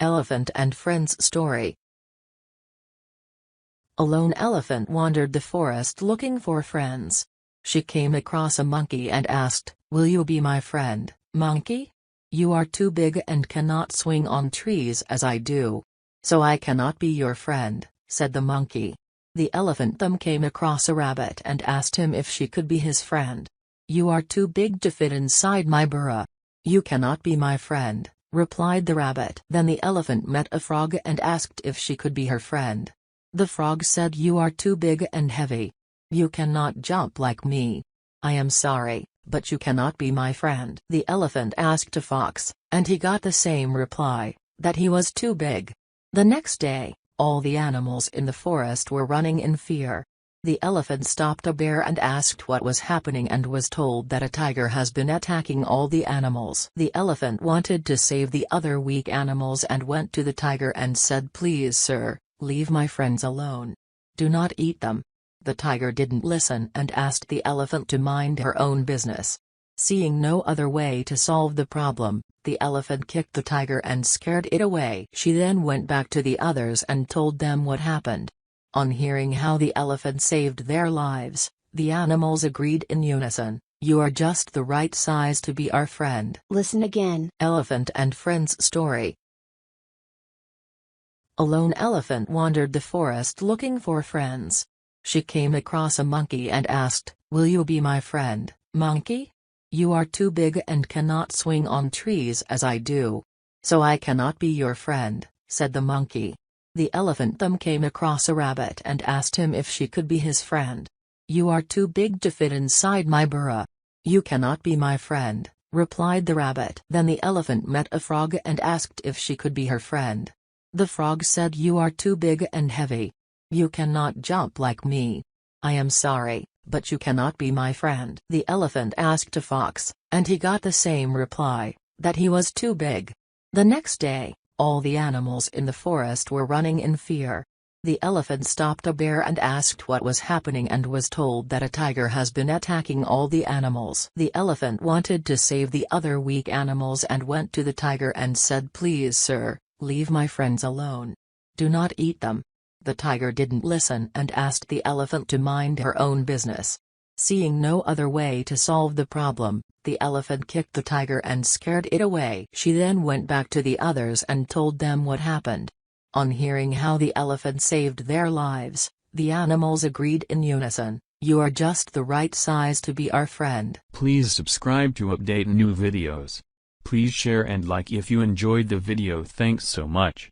Elephant and Friends Story. A lone elephant wandered the forest looking for friends. She came across a monkey and asked, "Will you be my friend, monkey? You are too big and cannot swing on trees as I do. So I cannot be your friend," said the monkey. The elephant then came across a rabbit and asked him if she could be his friend. "You are too big to fit inside my burrow. You cannot be my friend," replied the rabbit. Then the elephant met a frog and asked if she could be her friend. The frog said, "You are too big and heavy. You cannot jump like me. I am sorry, but you cannot be my friend." The elephant asked a fox, and he got the same reply, that he was too big. The next day, all the animals in the forest were running in fear. The elephant stopped a bear and asked what was happening and was told that a tiger has been attacking all the animals. The elephant wanted to save the other weak animals and went to the tiger and said, "Please sir, leave my friends alone. Do not eat them." The tiger didn't listen and asked the elephant to mind her own business. Seeing no other way to solve the problem, the elephant kicked the tiger and scared it away. She then went back to the others and told them what happened. On hearing how the elephant saved their lives, the animals agreed in unison, "You are just the right size to be our friend." Listen again. Elephant and Friends Story. A lone elephant wandered the forest looking for friends. She came across a monkey and asked, "Will you be my friend, monkey? You are too big and cannot swing on trees as I do. So I cannot be your friend," said the monkey. The elephant then came across a rabbit and asked him if she could be his friend. "You are too big to fit inside my burrow. You cannot be my friend," replied the rabbit. Then the elephant met a frog and asked if she could be her friend. The frog said, "You are too big and heavy. You cannot jump like me. I am sorry, but you cannot be my friend." The elephant asked a fox, and he got the same reply, that he was too big. The next day, all the animals in the forest were running in fear. The elephant stopped a bear and asked what was happening and was told that a tiger has been attacking all the animals. The elephant wanted to save the other weak animals and went to the tiger and said, "Please sir, leave my friends alone. Do not eat them." The tiger didn't listen and asked the elephant to mind her own business. Seeing no other way to solve the problem, the elephant kicked the tiger and scared it away. She then went back to the others and told them what happened. On hearing how the elephant saved their lives, the animals agreed in unison, "You are just the right size to be our friend." Please subscribe to update new videos. Please share and like if you enjoyed the video. Thanks so much.